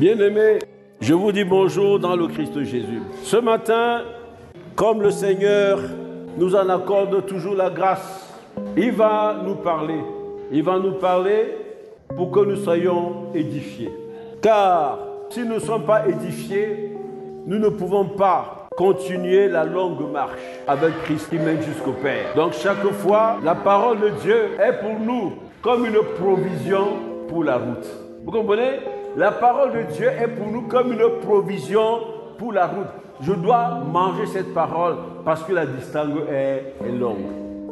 Bien-aimés, je vous dis bonjour dans le Christ Jésus. Ce matin, comme le Seigneur nous en accorde toujours la grâce, il va nous parler. Il va nous parler pour que nous soyons édifiés. Car si nous ne sommes pas édifiés, nous ne pouvons pas continuer la longue marche avec Christ qui mène jusqu'au Père. Donc chaque fois, la parole de Dieu est pour nous comme une provision pour la route. Vous comprenez? La parole de Dieu est pour nous comme une provision pour la route. Je dois manger cette parole parce que la distance est longue.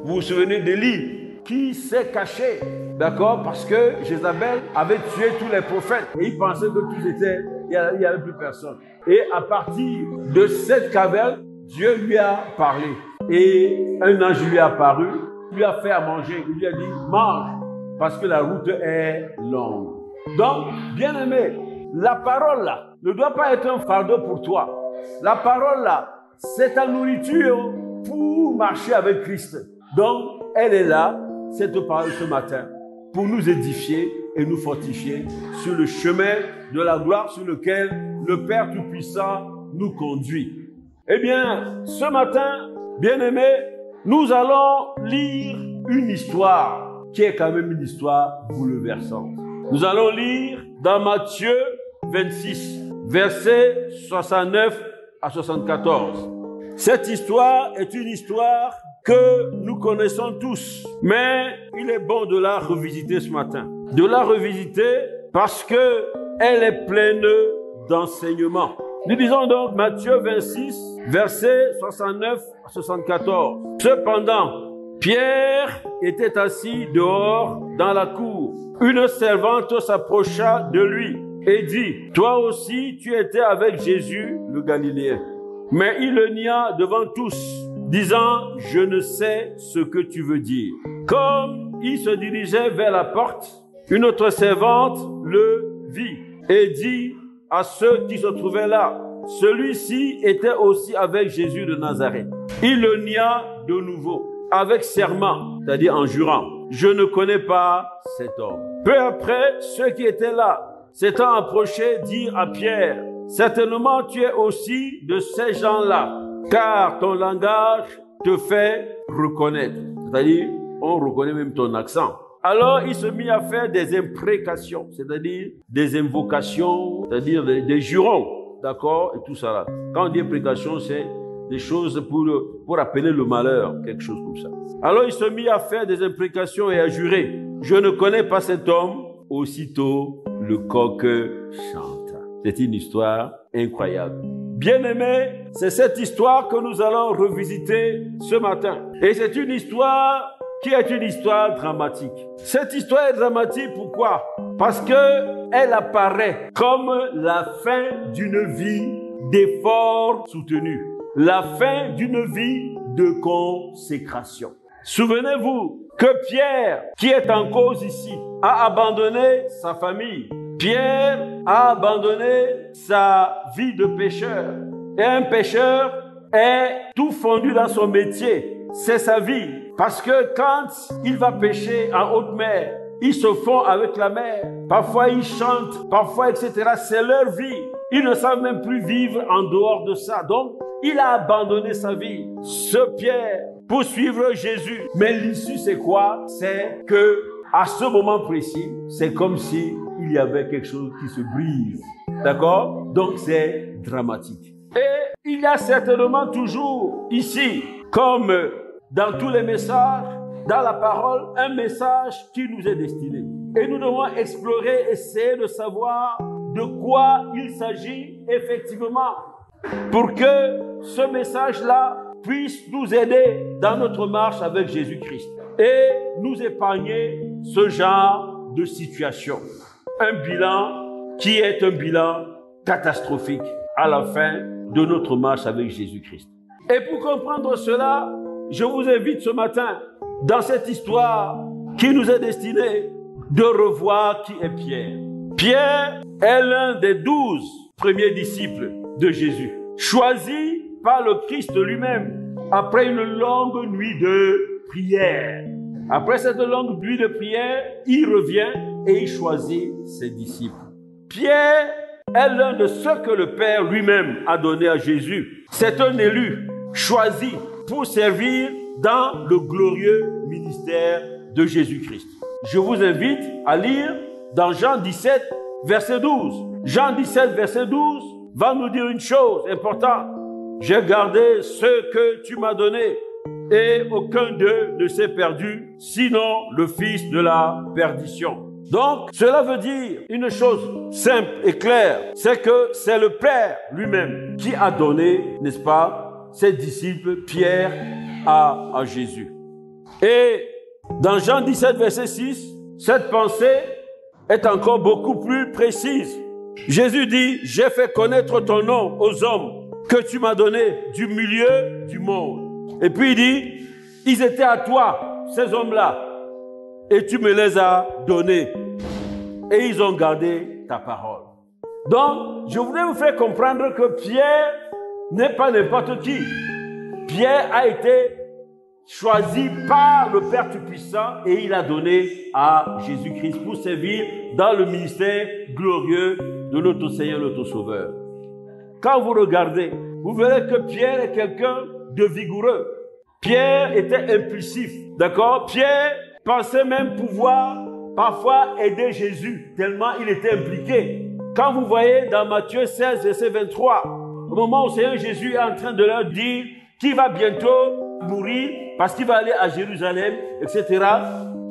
Vous vous souvenez d'Élie qui s'est caché, d'accord, parce que Jézabel avait tué tous les prophètes et il pensait que tous étaient, il n'y avait plus personne. Et à partir de cette caverne, Dieu lui a parlé et un ange lui a apparu, lui a fait à manger, il lui a dit mange parce que la route est longue. Donc, bien-aimé, la parole là ne doit pas être un fardeau pour toi. La parole là, c'est ta nourriture pour marcher avec Christ. Donc, elle est là, cette parole ce matin, pour nous édifier et nous fortifier sur le chemin de la gloire sur lequel le Père Tout-Puissant nous conduit. Eh bien, ce matin, bien-aimé, nous allons lire une histoire qui est quand même une histoire bouleversante. Nous allons lire dans Matthieu 26, versets 69 à 74. Cette histoire est une histoire que nous connaissons tous, mais il est bon de la revisiter ce matin. De la revisiter parce que elle est pleine d'enseignements. Nous disons donc Matthieu 26, versets 69 à 74. Cependant, Pierre était assis dehors dans la cour. Une servante s'approcha de lui et dit, « Toi aussi, tu étais avec Jésus, le Galiléen. » Mais il le nia devant tous, disant, « Je ne sais ce que tu veux dire. » Comme il se dirigeait vers la porte, une autre servante le vit et dit à ceux qui se trouvaient là, « Celui-ci était aussi avec Jésus de Nazareth. » Il le nia de nouveau, avec serment, c'est-à-dire en jurant, « Je ne connais pas cet homme. » Peu après, ceux qui étaient là, s'étant approchés, dirent à Pierre, « Certainement tu es aussi de ces gens-là, car ton langage te fait reconnaître. » C'est-à-dire, on reconnaît même ton accent. Alors, il se mit à faire des imprécations, c'est-à-dire des invocations, c'est-à-dire des jurons, d'accord, et tout ça là. Quand on dit imprécation, c'est des choses pour appeler le malheur, quelque chose comme ça. Alors, il se mit à faire des imprécations et à jurer. « Je ne connais pas cet homme. » Aussitôt, le coq chante. C'est une histoire incroyable. Bien-aimés, c'est cette histoire que nous allons revisiter ce matin. Et c'est une histoire qui est une histoire dramatique. Cette histoire est dramatique, pourquoi? Parce que elle apparaît comme la fin d'une vie d'effort soutenu. La fin d'une vie de consécration. Souvenez-vous que Pierre, qui est en cause ici, a abandonné sa famille. Pierre a abandonné sa vie de pécheur. Et un pécheur est tout fondu dans son métier. C'est sa vie. Parce que quand il va pêcher en haute mer, ils se font avec la mer. Parfois ils chantent, parfois etc. C'est leur vie. Ils ne savent même plus vivre en dehors de ça. Donc, il a abandonné sa vie. Ce Pierre, pour suivre Jésus. Mais l'issue, c'est quoi? C'est que, à ce moment précis, c'est comme si il y avait quelque chose qui se brise. D'accord? Donc, c'est dramatique. Et il y a certainement toujours ici, comme dans tous les messages, dans la parole, un message qui nous est destiné. Et nous devons explorer, essayer de savoir de quoi il s'agit effectivement pour que ce message-là puisse nous aider dans notre marche avec Jésus-Christ et nous épargner ce genre de situation. Un bilan qui est un bilan catastrophique à la fin de notre marche avec Jésus-Christ. Et pour comprendre cela, je vous invite ce matin, dans cette histoire qui nous est destinée, de revoir qui est Pierre. Pierre est l'un des 12 premiers disciples de Jésus, choisi par le Christ lui-même après une longue nuit de prière. Après cette longue nuit de prière, il revient et il choisit ses disciples. Pierre est l'un de ceux que le Père lui-même a donné à Jésus. C'est un élu choisi pour servir dans le glorieux ministère de Jésus-Christ. Je vous invite à lire dans Jean 17, verset 12. Jean 17, verset 12 va nous dire une chose importante. J'ai gardé ce que tu m'as donné et aucun d'eux ne s'est perdu, sinon le fils de la perdition. Donc, cela veut dire une chose simple et claire, c'est que c'est le Père lui-même qui a donné, n'est-ce pas, ses disciples, Pierre, à Jésus. Et dans Jean 17, verset 6, cette pensée est encore beaucoup plus précise. Jésus dit, j'ai fait connaître ton nom aux hommes que tu m'as donné du milieu du monde. Et puis il dit, ils étaient à toi, ces hommes-là, et tu me les as donnés. Et ils ont gardé ta parole. Donc, je voudrais vous faire comprendre que Pierre n'est pas n'importe qui. Pierre a été choisi par le Père Tout-Puissant et il a donné à Jésus-Christ pour servir dans le ministère glorieux de notre Seigneur, notre Sauveur. Quand vous regardez, vous verrez que Pierre est quelqu'un de vigoureux. Pierre était impulsif, d'accord? Pierre pensait même pouvoir parfois aider Jésus, tellement il était impliqué. Quand vous voyez dans Matthieu 16, verset 23, au moment où Seigneur Jésus est en train de leur dire qu'il va bientôt mourir parce qu'il va aller à Jérusalem, etc.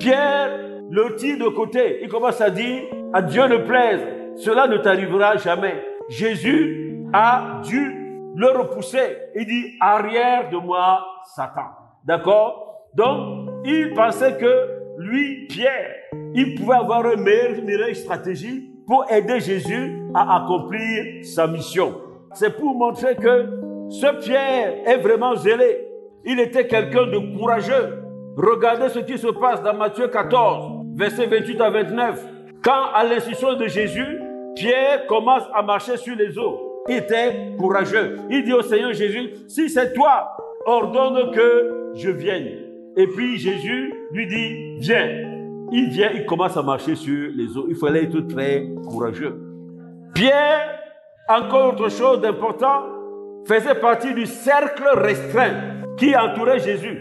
Pierre le tire de côté. Il commence à dire, à Dieu ne plaise, cela ne t'arrivera jamais. Jésus a dû le repousser. Il dit, arrière de moi, Satan. D'accord? Donc, il pensait que lui, Pierre, il pouvait avoir une meilleure stratégie pour aider Jésus à accomplir sa mission. C'est pour montrer que ce Pierre est vraiment zélé. Il était quelqu'un de courageux. Regardez ce qui se passe dans Matthieu 14, versets 28 à 29. Quand, à l'instruction de Jésus, Pierre commence à marcher sur les eaux. Il était courageux. Il dit au Seigneur Jésus, si c'est toi, ordonne que je vienne. Et puis Jésus lui dit, viens. Il vient, il commence à marcher sur les eaux. Il fallait être très courageux. Pierre, encore autre chose d'important, faisait partie du cercle restreint qui entourait Jésus.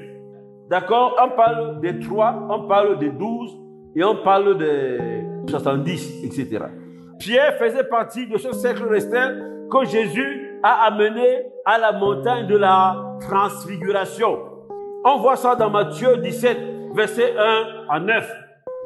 D'accord? On parle des 3, on parle des 12 et on parle des 70, etc. Pierre faisait partie de ce cercle restreint que Jésus a amené à la montagne de la transfiguration. On voit ça dans Matthieu 17, versets 1 à 9.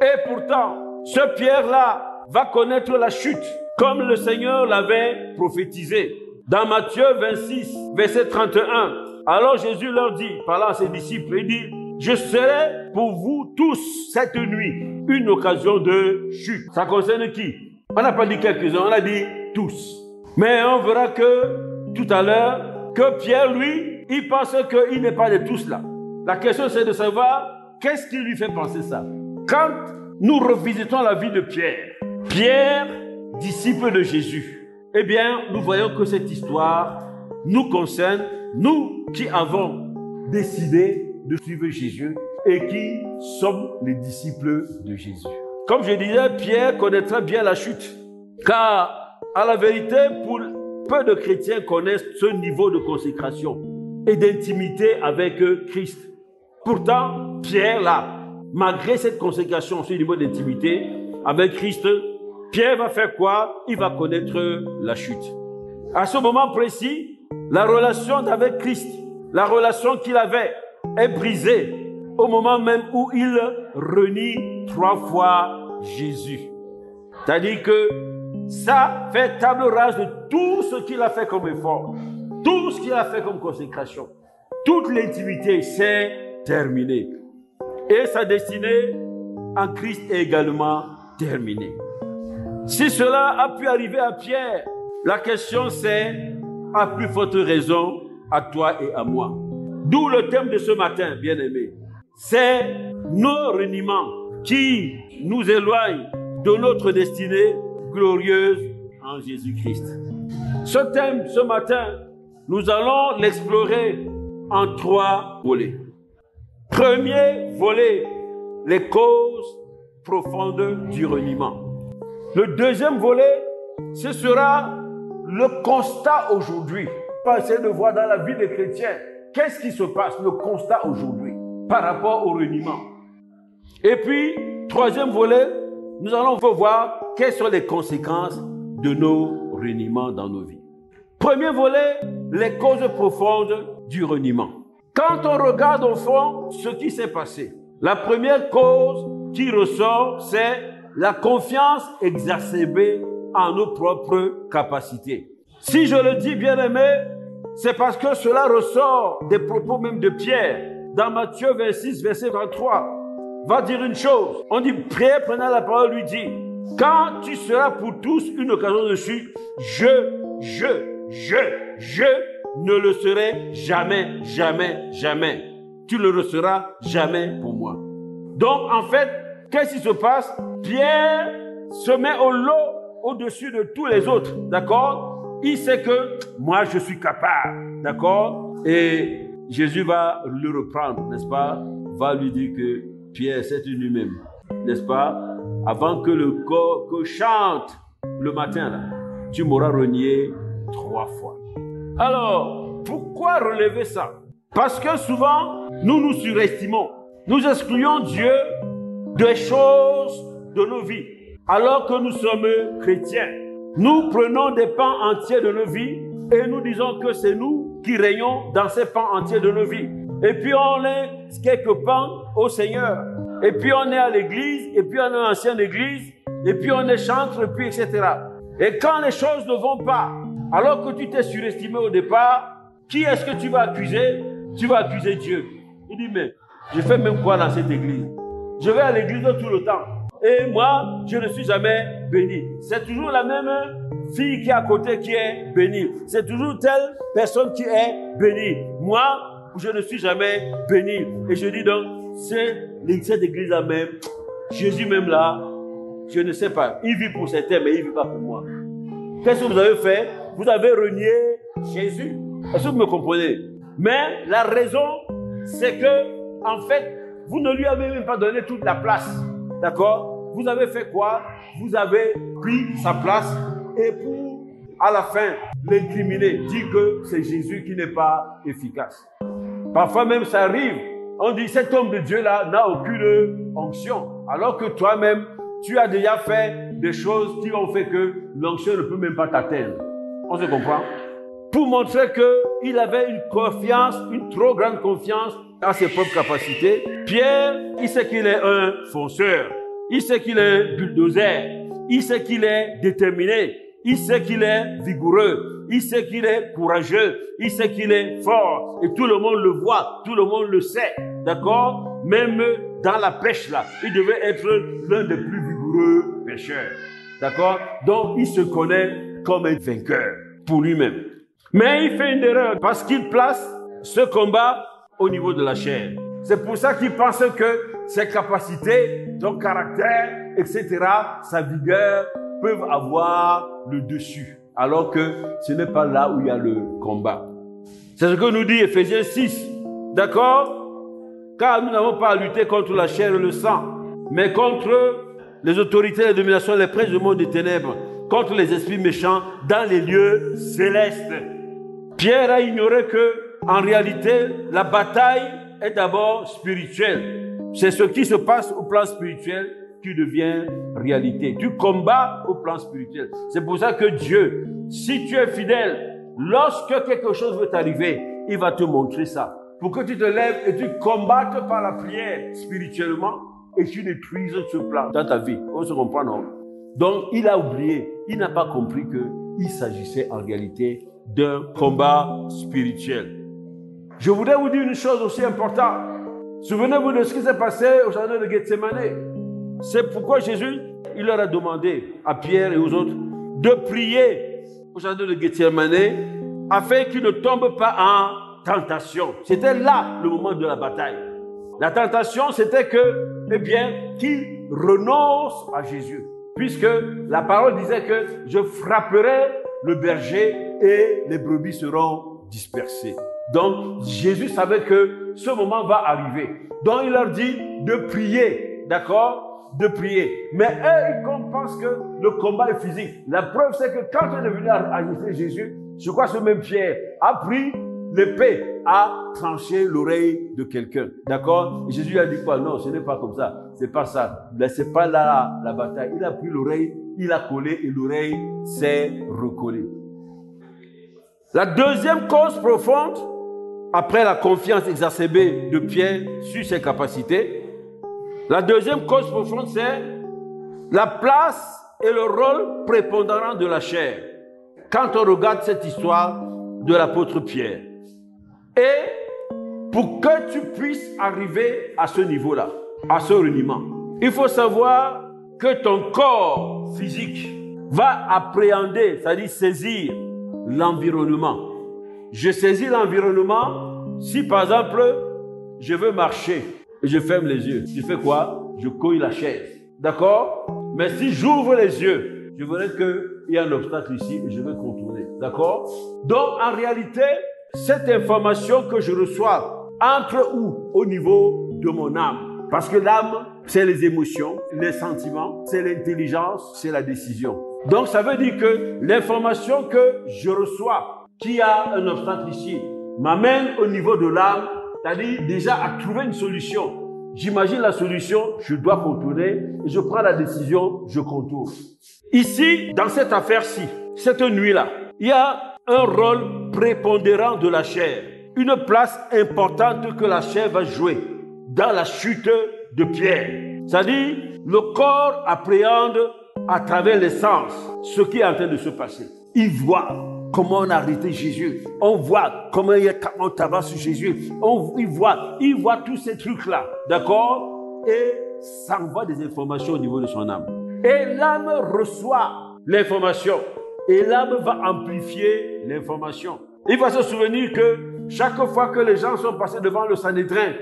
Et pourtant, ce Pierre-là va connaître la chute, comme le Seigneur l'avait prophétisé. Dans Matthieu 26, verset 31, alors Jésus leur dit, parlant à ses disciples, il dit, je serai pour vous tous cette nuit une occasion de chute. Ça concerne qui? On n'a pas dit quelques-uns, on a dit tous. Mais on verra que tout à l'heure, que Pierre, lui, il pense qu'il n'est pas de tous là. La question, c'est de savoir qu'est-ce qui lui fait penser ça. Quand nous revisitons la vie de Pierre, Pierre, disciple de Jésus, eh bien, nous voyons que cette histoire nous concerne, nous qui avons décidé de suivre Jésus et qui sommes les disciples de Jésus. Comme je disais, Pierre connaîtrait bien la chute, car à la vérité, pour peu de chrétiens connaissent ce niveau de consécration et d'intimité avec Christ. Pourtant, Pierre, là, malgré cette consécration, ce niveau d'intimité avec Christ, Pierre va faire quoi? Il va connaître la chute. À ce moment précis, la relation avec Christ, la relation qu'il avait, est brisée au moment même où il renie 3 fois Jésus. C'est-à-dire que ça fait table rase de tout ce qu'il a fait comme effort, tout ce qu'il a fait comme consécration. Toute l'intimité s'est terminée. Et sa destinée en Christ est également terminée. Si cela a pu arriver à Pierre, la question c'est, à plus forte raison, à toi et à moi. D'où le thème de ce matin, bien-aimés. C'est nos reniements qui nous éloignent de notre destinée glorieuse en Jésus-Christ. Ce thème, ce matin, nous allons l'explorer en 3 volets. Premier volet, les causes profondes du reniement. Le deuxième volet, ce sera le constat aujourd'hui. On va essayer de voir dans la vie des chrétiens, qu'est-ce qui se passe, le constat aujourd'hui, par rapport au reniement. Et puis, troisième volet, nous allons voir quelles sont les conséquences de nos reniements dans nos vies. Premier volet, les causes profondes du reniement. Quand on regarde au fond ce qui s'est passé, la première cause qui ressort, c'est la confiance exacerbée en nos propres capacités. Si je le dis, bien-aimé, c'est parce que cela ressort des propos même de Pierre. Dans Matthieu 26, verset 23, va dire une chose. On dit, Pierre prenant la parole lui dit, quand tu seras pour tous une occasion dessus, je ne le serai jamais, jamais, jamais. Tu ne le seras jamais pour moi. Donc, en fait, qu'est-ce qui se passe? Pierre se met au lot au-dessus de tous les autres, d'accord? Il sait que moi, je suis capable, d'accord? Et Jésus va le reprendre, n'est-ce pas? Va lui dire que Pierre, c'est lui-même, n'est-ce pas? Avant que le corps chante le matin, là, tu m'auras renié 3 fois. Alors, pourquoi relever ça? Parce que souvent, nous nous surestimons. Nous excluons Dieu des choses de nos vies, alors que nous sommes chrétiens. Nous prenons des pans entiers de nos vies et nous disons que c'est nous qui régnons dans ces pans entiers de nos vies. Et puis on est quelques pans au Seigneur. Et puis on est à l'église, et puis on est à l'ancienne église, et puis on est chantre, et puis etc. Et quand les choses ne vont pas, alors que tu t'es surestimé au départ, qui est-ce que tu vas accuser? Tu vas accuser Dieu. Il dit, mais je fais même quoi dans cette église? Je vais à l'église tout le temps. Et moi, je ne suis jamais béni. C'est toujours la même fille qui est à côté qui est bénie. C'est toujours telle personne qui est bénie. Moi, je ne suis jamais béni. Et je dis donc, c'est cette église-là même, Jésus même là, je ne sais pas. Il vit pour certains, mais il ne vit pas pour moi. Qu'est-ce que vous avez fait? Vous avez renié Jésus. Est-ce que vous me comprenez? Mais la raison, c'est que, en fait, vous ne lui avez même pas donné toute la place. D'accord? Vous avez fait quoi? Vous avez pris sa place et pour, à la fin, l'incriminer, dire que c'est Jésus qui n'est pas efficace. Parfois même, ça arrive. On dit, cet homme de Dieu-là n'a aucune onction. Alors que toi-même, tu as déjà fait des choses qui ont fait que l'onction ne peut même pas t'atteindre. On se comprend? Pour montrer qu'il avait une confiance, une trop grande confiance à ses propres capacités. Pierre, il sait qu'il est un fonceur. Il sait qu'il est bulldozer. Il sait qu'il est déterminé. Il sait qu'il est vigoureux. Il sait qu'il est courageux. Il sait qu'il est fort. Et tout le monde le voit. Tout le monde le sait. D'accord? Même dans la pêche là, il devait être l'un des plus vigoureux pêcheurs. D'accord? Donc, il se connaît comme un vainqueur pour lui-même. Mais il fait une erreur parce qu'il place ce combat au niveau de la chair. C'est pour ça qu'il pense que ses capacités, son caractère, etc., sa vigueur peuvent avoir le dessus. Alors que ce n'est pas là où il y a le combat. C'est ce que nous dit Ephésiens 6. D'accord? Car nous n'avons pas à lutter contre la chair et le sang, mais contre les autorités, les dominations, les princes du monde des ténèbres, contre les esprits méchants dans les lieux célestes. Pierre a ignoré que, en réalité, la bataille est d'abord spirituelle. C'est ce qui se passe au plan spirituel qui devient réalité. Tu combats au plan spirituel. C'est pour ça que Dieu, si tu es fidèle, lorsque quelque chose veut t'arriver, il va te montrer ça. Pour que tu te lèves et tu combattes par la prière spirituellement et tu détruises ce plan dans ta vie. On se comprend, non? Donc, il a oublié, il n'a pas compris qu'il s'agissait en réalité d'un combat spirituel. Je voudrais vous dire une chose aussi importante. Souvenez-vous de ce qui s'est passé au jardin de Gethsémane. C'est pourquoi Jésus, il leur a demandé à Pierre et aux autres de prier au jardin de Gethsémane afin qu'ils ne tombent pas en tentation. C'était là le moment de la bataille. La tentation, c'était que, eh bien, qu'ils renoncent à Jésus. Puisque la parole disait que je frapperai le berger et les brebis seront dispersées. Donc, Jésus savait que ce moment va arriver. Donc, il leur dit de prier, d'accord? de prier. Mais eux, ils pensent que le combat est physique. La preuve, c'est que quand on est venu assister Jésus, je crois que ce même Pierre a pris l'épée, a tranché l'oreille de quelqu'un. D'accord? Et Jésus a dit quoi? Non, ce n'est pas comme ça. C'est pas ça. C'est pas là la bataille. Il a pris l'oreille, il a collé et l'oreille s'est recollée. La deuxième cause profonde, après la confiance exacerbée de Pierre sur ses capacités, la deuxième cause profonde, c'est la place et le rôle prépondérant de la chair. Quand on regarde cette histoire de l'apôtre Pierre, et pour que tu puisses arriver à ce niveau-là, à ce reniement, il faut savoir que ton corps physique va appréhender, c'est-à-dire saisir l'environnement. Je saisis l'environnement si par exemple je veux marcher et je ferme les yeux. Je fais quoi? Je cogne la chaise. D'accord? Mais si j'ouvre les yeux, je verrai qu'il y a un obstacle ici et je vais contourner. D'accord? Donc en réalité, cette information que je reçois entre où? Au niveau de mon âme. Parce que l'âme, c'est les émotions, les sentiments, c'est l'intelligence, c'est la décision. Donc ça veut dire que l'information que je reçois, qui a un obstacle ici, m'amène au niveau de l'âme, c'est-à-dire déjà à trouver une solution. J'imagine la solution, je dois contourner, et je prends la décision, je contourne. Ici, dans cette affaire-ci, cette nuit-là, il y a un rôle prépondérant de la chair, une place importante que la chair va jouer dans la chute de Pierre. C'est-à-dire, le corps appréhende à travers les sens ce qui est en train de se passer. Il voit comment on a arrêté Jésus. On voit comment on tabasse sur Jésus. Il voit tous ces trucs-là. D'accord? Et ça envoie des informations au niveau de son âme. Et l'âme reçoit l'information. Et l'âme va amplifier l'information. Il va se souvenir que chaque fois que les gens sont passés devant le Sanhédrin,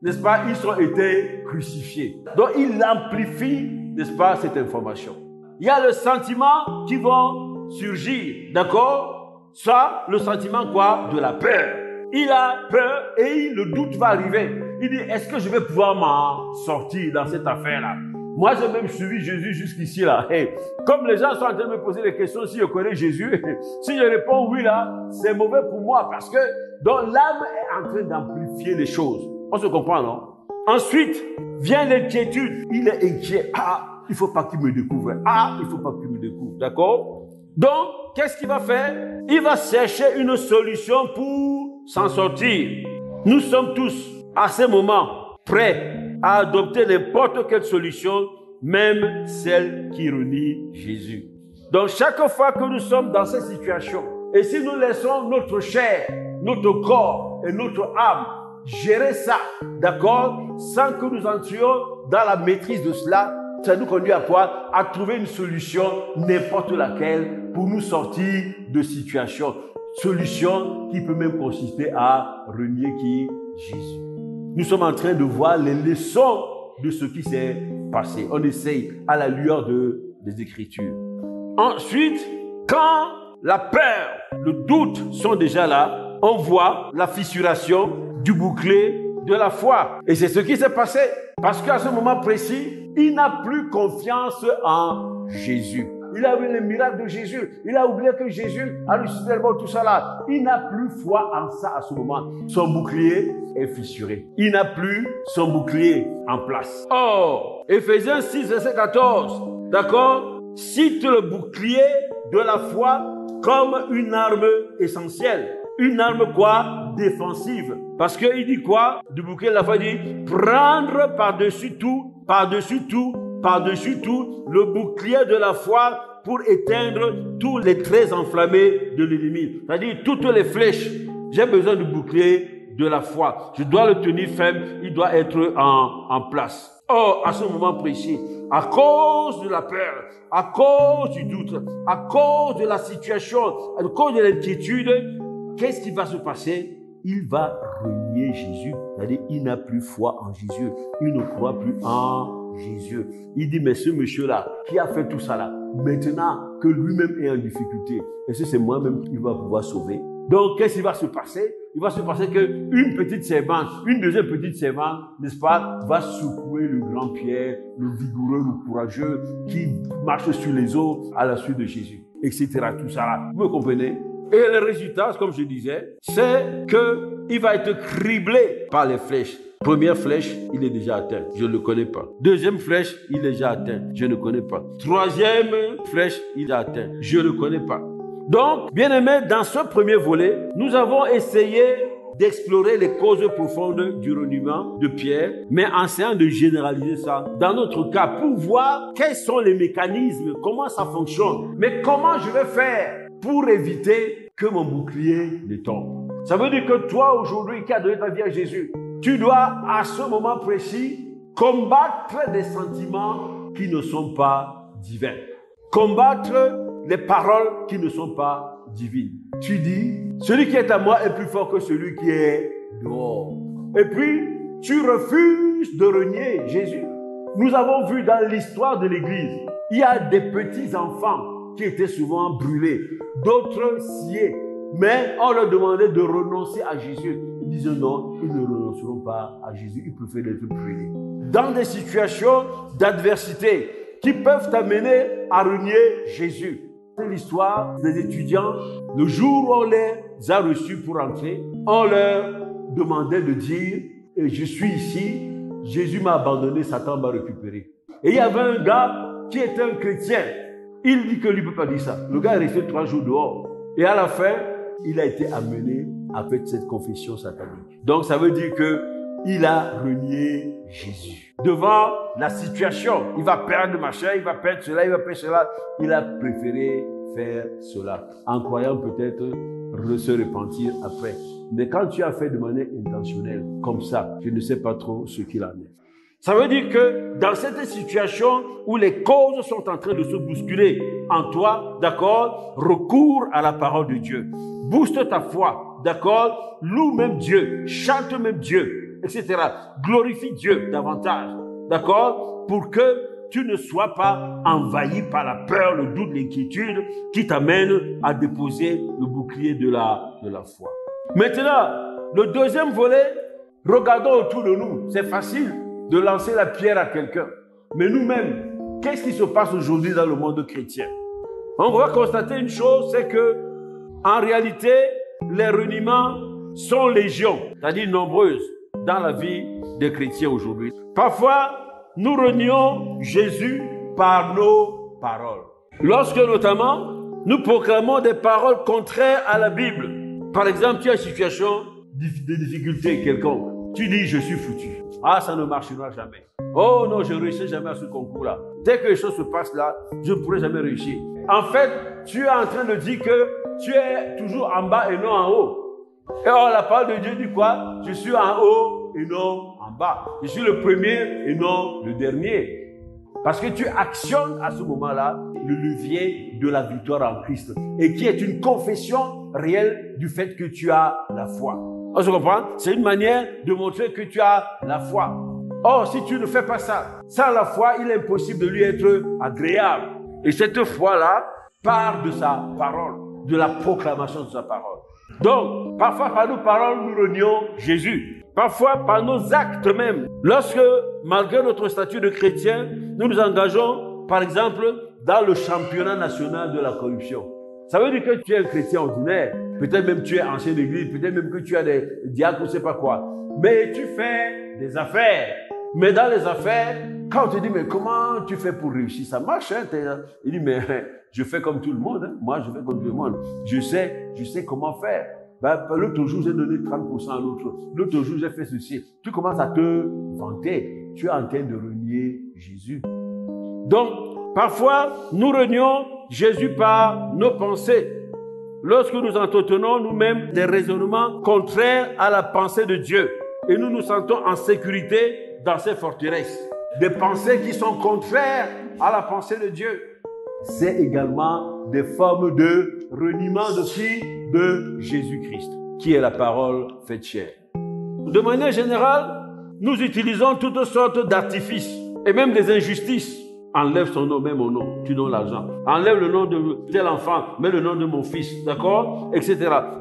n'est-ce pas, ils ont été crucifiés. Donc il amplifie, n'est-ce pas, cette information. Il y a le sentiment qui va surgir, d'accord? Ça, le sentiment quoi? De la peur. Il a peur et le doute va arriver. Il dit, est-ce que je vais pouvoir m'en sortir dans cette affaire-là? Moi, j'ai même suivi Jésus jusqu'ici là. Et comme les gens sont en train de me poser des questions si je connais Jésus, si je réponds oui là, c'est mauvais pour moi parce que donc l'âme est en train d'amplifier les choses. On se comprend, non? Ensuite, vient l'inquiétude. Il est inquiet. Ah, il ne faut pas qu'il me découvre. Ah, il ne faut pas qu'il me découvre. D'accord? Donc, qu'est-ce qu'il va faire? Il va chercher une solution pour s'en sortir. Nous sommes tous, à ce moment, prêts à adopter n'importe quelle solution, même celle qui renie Jésus. Donc, chaque fois que nous sommes dans cette situation, et si nous laissons notre chair, notre corps et notre âme gérer ça, d'accord, sans que nous entrions dans la maîtrise de cela, ça nous conduit à quoi? À trouver une solution, n'importe laquelle, pour nous sortir de situation. Solution qui peut même consister à renier qui? Jésus. Nous sommes en train de voir les leçons de ce qui s'est passé. On essaye à la lueur des Écritures. Ensuite, quand la peur, le doute sont déjà là, on voit la fissuration du bouclier de la foi. Et c'est ce qui s'est passé. Parce qu'à ce moment précis, il n'a plus confiance en Jésus. Il a vu les miracles de Jésus. Il a oublié que Jésus a ressuscité tout ça là. Il n'a plus foi en ça à ce moment. Son bouclier est fissuré. Il n'a plus son bouclier en place. Or, Éphésiens 6, verset 14, d'accord, cite le bouclier de la foi comme une arme essentielle. Une arme quoi? Défensive. Parce qu'il dit quoi? Du bouclier de la foi, il dit prendre par-dessus tout, le bouclier de la foi pour éteindre tous les traits enflammés de l'ennemi. C'est-à-dire toutes les flèches. J'ai besoin du bouclier de la foi. Je dois le tenir ferme. Il doit être en place. Or, à ce moment précis, à cause de la peur, à cause du doute, à cause de la situation, à cause de l'inquiétude, qu'est-ce qui va se passer? Il va renier Jésus. C'est-à-dire, il n'a plus foi en Jésus. Il ne croit plus en Jésus. Il dit, mais ce monsieur-là, qui a fait tout ça là, maintenant que lui-même est en difficulté, est-ce que c'est moi-même qui va pouvoir sauver? Donc, qu'est-ce qui va se passer? Il va se passer qu'une petite servante, une deuxième petite servante, n'est-ce pas, va secouer le grand Pierre, le vigoureux, le courageux, qui marche sur les eaux à la suite de Jésus, etc. Tout ça là. Vous me comprenez? Et le résultat, comme je disais, c'est qu'il va être criblé par les flèches. Première flèche, il est déjà atteint. Je ne le connais pas. Deuxième flèche, il est déjà atteint. Je ne connais pas. Troisième flèche, il est atteint. Je ne connais pas. Donc, bien aimé, dans ce premier volet, nous avons essayé d'explorer les causes profondes du reniement de Pierre, mais en essayant de généraliser ça dans notre cas pour voir quels sont les mécanismes, comment ça fonctionne, mais comment je vais faire pour éviter que mon bouclier ne tombe. Ça veut dire que toi, aujourd'hui, qui as donné ta vie à Jésus, tu dois, à ce moment précis, combattre des sentiments qui ne sont pas divins. Combattre les paroles qui ne sont pas divines. Tu dis, celui qui est à moi est plus fort que celui qui est dehors. Et puis, tu refuses de renier Jésus. Nous avons vu dans l'histoire de l'Église, il y a des petits enfants qui étaient souvent brûlés, d'autres sciés. Mais on leur demandait de renoncer à Jésus. Ils disaient non, ils ne renonceront pas à Jésus, ils préfèrent être brûlés. Dans des situations d'adversité qui peuvent t'amener à renier Jésus. C'est l'histoire des étudiants. Le jour où on les a reçus pour entrer, on leur demandait de dire « Je suis ici, Jésus m'a abandonné, Satan m'a récupéré. » Et il y avait un gars qui était un chrétien. Il dit que lui ne peut pas dire ça. Le gars est resté 3 jours dehors. Et à la fin, il a été amené à faire cette confession satanique. Donc ça veut dire qu'il a renié Jésus. Devant la situation, il va perdre machin, il va perdre cela, il va perdre cela. Il a préféré faire cela, en croyant peut-être se repentir après. Mais quand tu as fait de manière intentionnelle, comme ça, tu ne sais pas trop ce qu'il en est. Ça veut dire que dans cette situation où les causes sont en train de se bousculer en toi, d'accord, recours à la parole de Dieu. Booste ta foi, d'accord, loue même Dieu, chante même Dieu, etc. Glorifie Dieu davantage, d'accord, pour que tu ne sois pas envahi par la peur, le doute, l'inquiétude qui t'amène à déposer le bouclier de la foi. Maintenant, le deuxième volet, regardons autour de nous. C'est facile de lancer la pierre à quelqu'un. Mais nous-mêmes, qu'est-ce qui se passe aujourd'hui dans le monde chrétien? On va constater une chose, c'est que, en réalité, les reniements sont légion, c'est-à-dire nombreuses, dans la vie des chrétiens aujourd'hui. Parfois, nous renions Jésus par nos paroles. Lorsque, notamment, nous proclamons des paroles contraires à la Bible. Par exemple, tu as une situation de difficulté quelconque. Tu dis, je suis foutu. Ah, ça ne marchera jamais. Oh non, je ne réussis jamais à ce concours-là. Dès que les choses se passent là, je ne pourrai jamais réussir. En fait, tu es en train de dire que tu es toujours en bas et non en haut. Et or, la parole de Dieu dit quoi? Je suis en haut et non en bas. Je suis le premier et non le dernier. Parce que tu actionnes à ce moment-là le levier de la victoire en Christ. Et qui est une confession réelle du fait que tu as la foi. On se comprend? C'est une manière de montrer que tu as la foi. Or, si tu ne fais pas ça, sans la foi, il est impossible de lui être agréable. Et cette foi-là part de sa parole, de la proclamation de sa parole. Donc, parfois par nos paroles, nous renions Jésus. Parfois par nos actes même. Lorsque, malgré notre statut de chrétien, nous nous engageons, par exemple, dans le championnat national de la corruption. Ça veut dire que tu es un chrétien ordinaire. Peut-être même tu es ancien d'église, peut-être même que tu as des diacres, je ne sais pas quoi. Mais tu fais des affaires. Mais dans les affaires, quand on te dit, mais comment tu fais pour réussir? Ça marche, hein? Il dit, mais je fais comme tout le monde. Hein? Moi, je fais comme tout le monde. Je sais comment faire. L'autre jour, j'ai donné 30% à l'autre. L'autre jour, j'ai fait ceci. Tu commences à te vanter. Tu es en train de renier Jésus. Donc, parfois, nous renions Jésus par nos pensées. Lorsque nous entretenons nous-mêmes des raisonnements contraires à la pensée de Dieu et nous nous sentons en sécurité dans ces forteresses, des pensées qui sont contraires à la pensée de Dieu, c'est également des formes de reniement de qui? De Jésus-Christ, qui est la parole faite chair. De manière générale, nous utilisons toutes sortes d'artifices et même des injustices enlève son nom, mets mon nom, tu donnes l'argent. Enlève le nom de tel enfant, mets le nom de mon fils, d'accord, etc.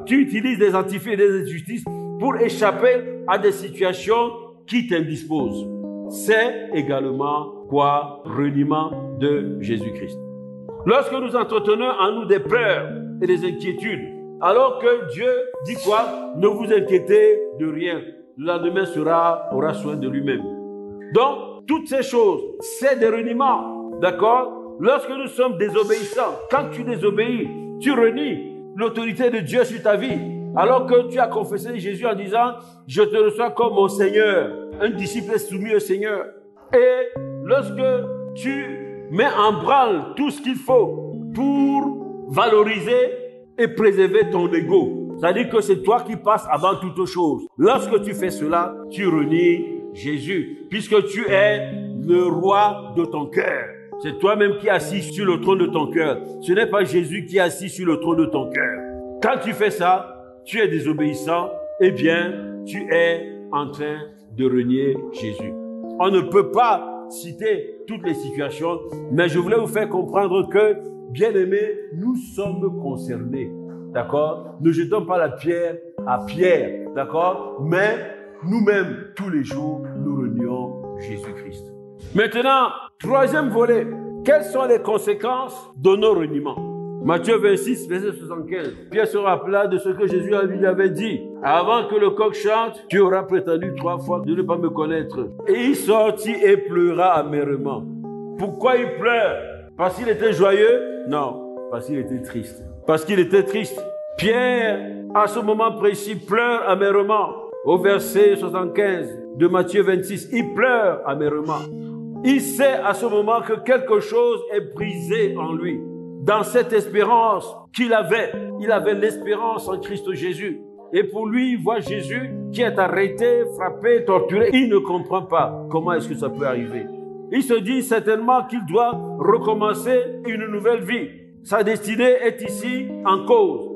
Tu utilises des antifaits et des injustices pour échapper à des situations qui t'indisposent. C'est également quoi? Reniement de Jésus-Christ. Lorsque nous entretenons en nous des peurs et des inquiétudes, alors que Dieu dit quoi? Ne vous inquiétez de rien. Le lendemain aura soin de lui-même. Donc, toutes ces choses, c'est des reniements. D'accord? Lorsque nous sommes désobéissants, quand tu désobéis, tu renies l'autorité de Dieu sur ta vie. Alors que tu as confessé Jésus en disant, je te reçois comme mon Seigneur. Un disciple est soumis au Seigneur. Et lorsque tu mets en branle tout ce qu'il faut pour valoriser et préserver ton ego, c'est-à-dire que c'est toi qui passes avant toute chose. Lorsque tu fais cela, tu renies Jésus, puisque tu es le roi de ton cœur. C'est toi-même qui es assis sur le trône de ton cœur. Ce n'est pas Jésus qui est assis sur le trône de ton cœur. Quand tu fais ça, tu es désobéissant, eh bien, tu es en train de renier Jésus. On ne peut pas citer toutes les situations, mais je voulais vous faire comprendre que, bien-aimés, nous sommes concernés. D'accord? Ne jetons pas la pierre à Pierre. D'accord? Mais nous-mêmes, tous les jours, nous renions Jésus-Christ. Maintenant, troisième volet. Quelles sont les conséquences de nos reniements? Matthieu 26, verset 75. Pierre se rappela de ce que Jésus lui avait dit. Avant que le coq chante, tu auras prétendu 3 fois de ne pas me connaître. Et il sortit et pleura amèrement. Pourquoi il pleure? Parce qu'il était joyeux? Non, parce qu'il était triste. Parce qu'il était triste. Pierre, à ce moment précis, pleure amèrement. Au verset 75 de Matthieu 26, il pleure amèrement. Il sait à ce moment que quelque chose est brisé en lui. Dans cette espérance qu'il avait, il avait l'espérance en Christ Jésus. Et pour lui, il voit Jésus qui est arrêté, frappé, torturé. Il ne comprend pas comment est-ce que ça peut arriver. Il se dit certainement qu'il doit recommencer une nouvelle vie. Sa destinée est ici en cause.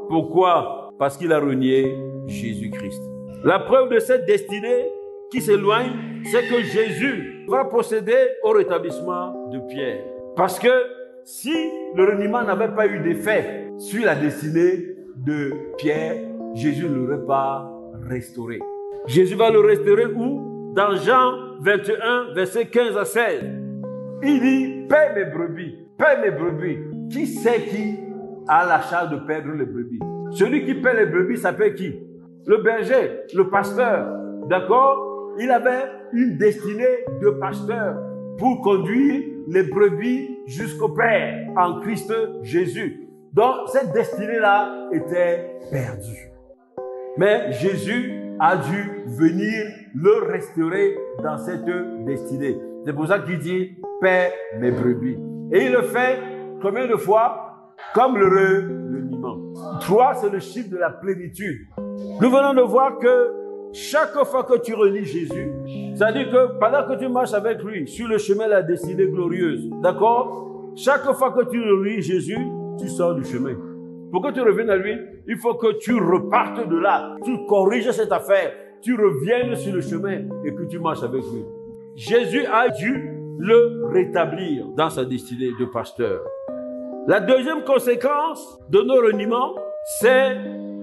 Pourquoi? Parce qu'il a renié Jésus-Christ. La preuve de cette destinée qui s'éloigne, c'est que Jésus va procéder au rétablissement de Pierre. Parce que si le reniement n'avait pas eu d'effet sur la destinée de Pierre, Jésus ne l'aurait pas restauré. Jésus va le restaurer où? Dans Jean 21, versets 15 à 16. Il dit, paie mes brebis, paie mes brebis. Qui c'est qui a la charge de perdre les brebis? Celui qui paie les brebis s'appelle qui? Le berger, le pasteur. D'accord? Il avait une destinée de pasteur pour conduire les brebis jusqu'au Père en Christ Jésus. Donc, cette destinée-là était perdue. Mais Jésus a dû venir le restaurer dans cette destinée. C'est pour ça qu'il dit, paie mes brebis. Et il le fait combien de fois? Comme le reniement. 3, c'est le chiffre de la plénitude. Nous venons de voir que chaque fois que tu renies Jésus, c'est-à-dire que pendant que tu marches avec lui sur le chemin de la destinée glorieuse, d'accord? Chaque fois que tu renies Jésus, tu sors du chemin. Pour que tu reviennes à lui, il faut que tu repartes de là, tu corriges cette affaire, tu reviennes sur le chemin et que tu marches avec lui. Jésus a dû le rétablir dans sa destinée de pasteur. La deuxième conséquence de nos reniements, c'est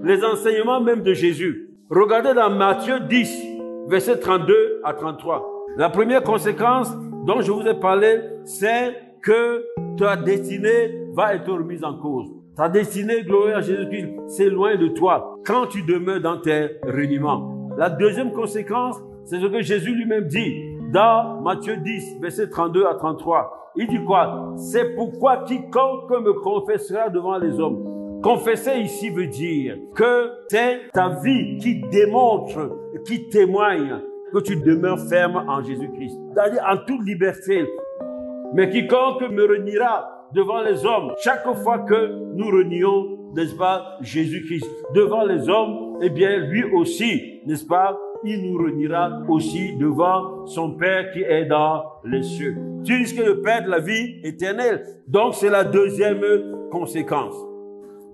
les enseignements même de Jésus. Regardez dans Matthieu 10, versets 32 à 33. La première conséquence dont je vous ai parlé, c'est que ta destinée va être remise en cause. Ta destinée, gloire à Jésus-Christ, c'est loin de toi quand tu demeures dans tes reniements. La deuxième conséquence, c'est ce que Jésus lui-même dit dans Matthieu 10, versets 32 à 33. Il dit quoi? C'est pourquoi quiconque me confessera devant les hommes. Confesser ici veut dire que c'est ta vie qui démontre, qui témoigne que tu demeures ferme en Jésus-Christ. C'est-à-dire en toute liberté. Mais quiconque me reniera devant les hommes, chaque fois que nous renions, n'est-ce pas, Jésus-Christ, devant les hommes, eh bien, lui aussi, n'est-ce pas, il nous reniera aussi devant son Père qui est dans les cieux. Tu risques de perdre la vie éternelle. Donc, c'est la deuxième conséquence.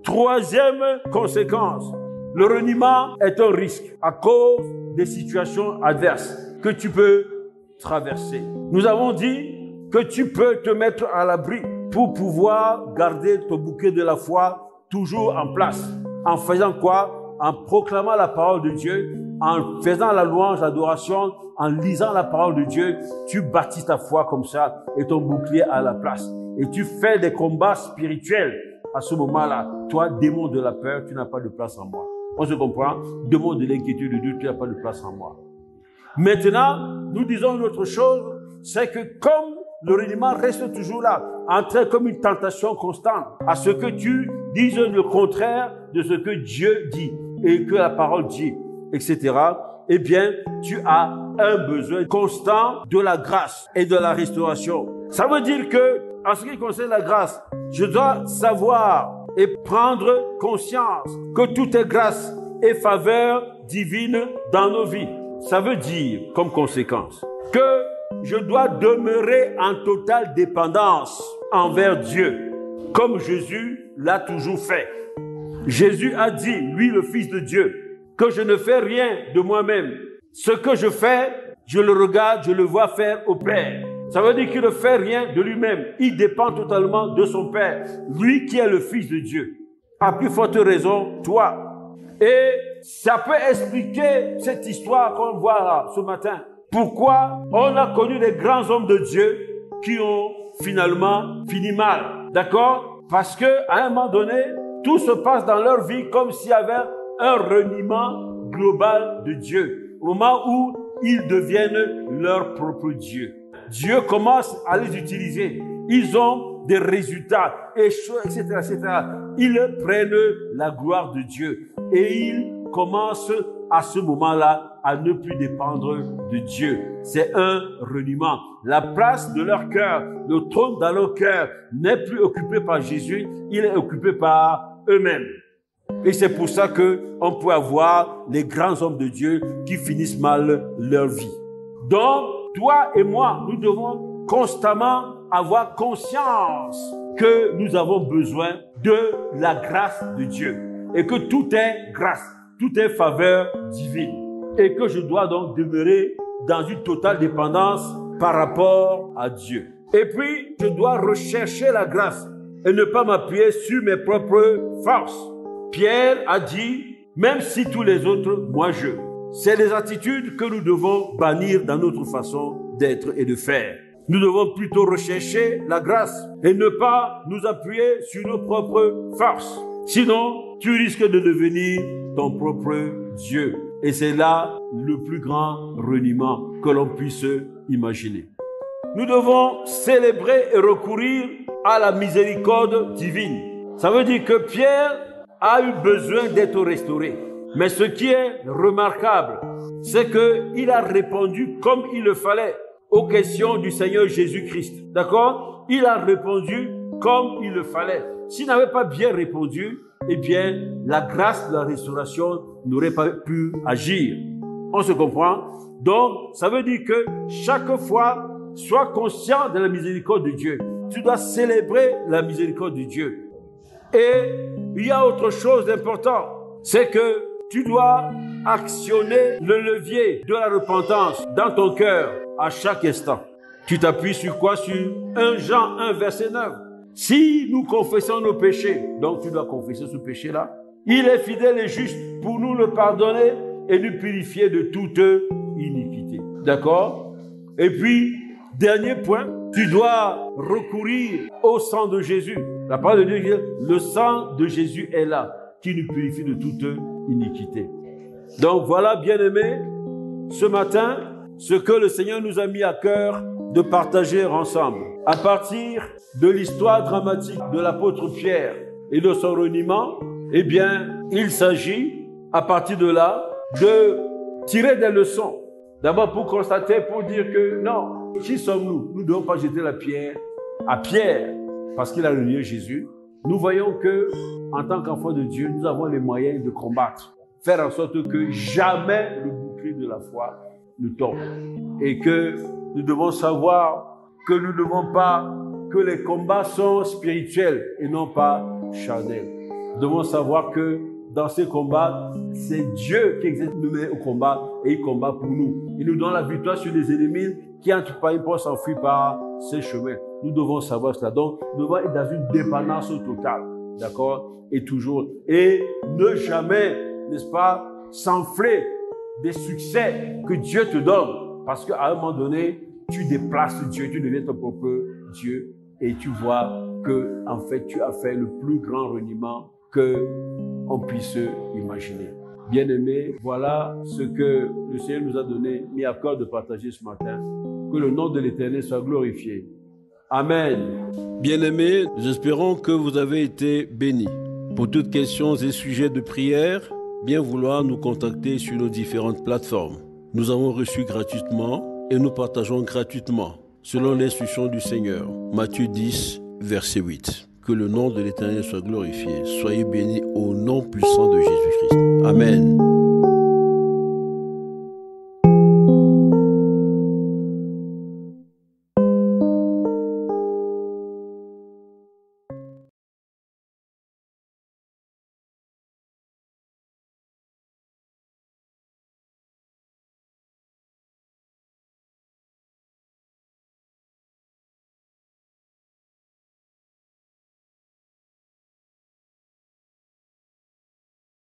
Troisième conséquence, le reniement est un risque à cause des situations adverses que tu peux traverser. Nous avons dit que tu peux te mettre à l'abri pour pouvoir garder ton bouquet de la foi toujours en place. En faisant quoi? En proclamant la parole de Dieu, en faisant la louange, l'adoration, en lisant la parole de Dieu, tu bâtis ta foi comme ça et ton bouclier à la place. Et tu fais des combats spirituels. À ce moment-là, toi, démon de la peur, tu n'as pas de place en moi. On se comprend? Démon de l'inquiétude, de doute, tu n'as pas de place en moi. Maintenant, nous disons une autre chose, c'est que comme le reniement reste toujours là, en train comme une tentation constante, à ce que tu dises le contraire de ce que Dieu dit et que la parole dit, etc., eh bien, tu as un besoin constant de la grâce et de la restauration. Ça veut dire que, en ce qui concerne la grâce, je dois savoir et prendre conscience que tout est grâce et faveur divine dans nos vies. Ça veut dire, comme conséquence, que je dois demeurer en totale dépendance envers Dieu, comme Jésus l'a toujours fait. Jésus a dit, lui le Fils de Dieu, que je ne fais rien de moi-même. Ce que je fais, je le regarde, je le vois faire au Père. Ça veut dire qu'il ne fait rien de lui-même. Il dépend totalement de son Père. Lui qui est le Fils de Dieu. À plus forte raison, toi. Et ça peut expliquer cette histoire qu'on voit là, ce matin. Pourquoi on a connu des grands hommes de Dieu qui ont finalement fini mal. D'accord? Parce qu'à un moment donné, tout se passe dans leur vie comme s'il y avait un reniement global de Dieu. Au moment où ils deviennent leur propre Dieu. Dieu commence à les utiliser. Ils ont des résultats, etc., etc. Ils prennent la gloire de Dieu. Et ils commencent à ce moment-là à ne plus dépendre de Dieu. C'est un reniement. La place de leur cœur, le trône dans leur cœur n'est plus occupé par Jésus, il est occupé par eux-mêmes. Et c'est pour ça qu'on peut avoir les grands hommes de Dieu qui finissent mal leur vie. Donc, toi et moi, nous devons constamment avoir conscience que nous avons besoin de la grâce de Dieu. Et que tout est grâce, tout est faveur divine. Et que je dois donc demeurer dans une totale dépendance par rapport à Dieu. Et puis, je dois rechercher la grâce et ne pas m'appuyer sur mes propres forces. Pierre a dit, même si tous les autres, moi je. C'est des attitudes que nous devons bannir dans notre façon d'être et de faire. Nous devons plutôt rechercher la grâce et ne pas nous appuyer sur nos propres forces. Sinon, tu risques de devenir ton propre Dieu. Et c'est là le plus grand reniement que l'on puisse imaginer. Nous devons célébrer et recourir à la miséricorde divine. Ça veut dire que Pierre a eu besoin d'être restauré. Mais ce qui est remarquable, c'est qu'il a répondu comme il le fallait aux questions du Seigneur Jésus-Christ. D'accord? Il a répondu comme il le fallait. S'il n'avait pas bien répondu, eh bien, la grâce de la restauration n'aurait pas pu agir. On se comprend? Donc, ça veut dire que chaque fois, sois conscient de la miséricorde de Dieu. Tu dois célébrer la miséricorde de Dieu. Et il y a autre chose d'important, c'est que tu dois actionner le levier de la repentance dans ton cœur à chaque instant. Tu t'appuies sur quoi? Sur 1 Jean 1, verset 9. Si nous confessons nos péchés, donc tu dois confesser ce péché-là, il est fidèle et juste pour nous le pardonner et nous purifier de toute iniquité. D'accord? Et puis, dernier point, tu dois recourir au sang de Jésus. La parole de Dieu dit, le sang de Jésus est là, qui nous purifie de toute iniquité. Donc voilà, bien-aimés, ce matin, ce que le Seigneur nous a mis à cœur de partager ensemble. À partir de l'histoire dramatique de l'apôtre Pierre et de son reniement, eh bien, il s'agit, à partir de là, de tirer des leçons. D'abord pour constater, pour dire que non, qui sommes-nous? Nous ne devons pas jeter la pierre à Pierre parce qu'il a renié Jésus. Nous voyons que, en tant qu'enfants de Dieu, nous avons les moyens de combattre. Faire en sorte que jamais le bouclier de la foi ne tombe. Et que nous devons savoir que nous ne devons pas, que les combats sont spirituels et non pas charnels. Nous devons savoir que dans ces combats, c'est Dieu qui exerce nous met au combat et il combat pour nous. Il nous donne la victoire sur les ennemis qui entrent pas, ils peuvent s'enfuir par ces chemins. Nous devons savoir cela. Donc, nous devons être dans une dépendance totale. D'accord? Et toujours. Et ne jamais, n'est-ce pas, s'enfler des succès que Dieu te donne. Parce qu'à un moment donné, tu déplaces Dieu, tu deviens ton propre Dieu. Et tu vois que, en fait, tu as fait le plus grand reniement que on puisse imaginer. Bien-aimés, voilà ce que le Seigneur nous a donné, mis à cœur de partager ce matin. Que le nom de l'Éternel soit glorifié. Amen. Bien-aimés, nous espérons que vous avez été bénis. Pour toutes questions et sujets de prière, bien vouloir nous contacter sur nos différentes plateformes. Nous avons reçu gratuitement et nous partageons gratuitement, selon l'instruction du Seigneur. Matthieu 10, verset 8. Que le nom de l'Éternel soit glorifié. Soyez bénis au nom puissant de Jésus-Christ. Amen.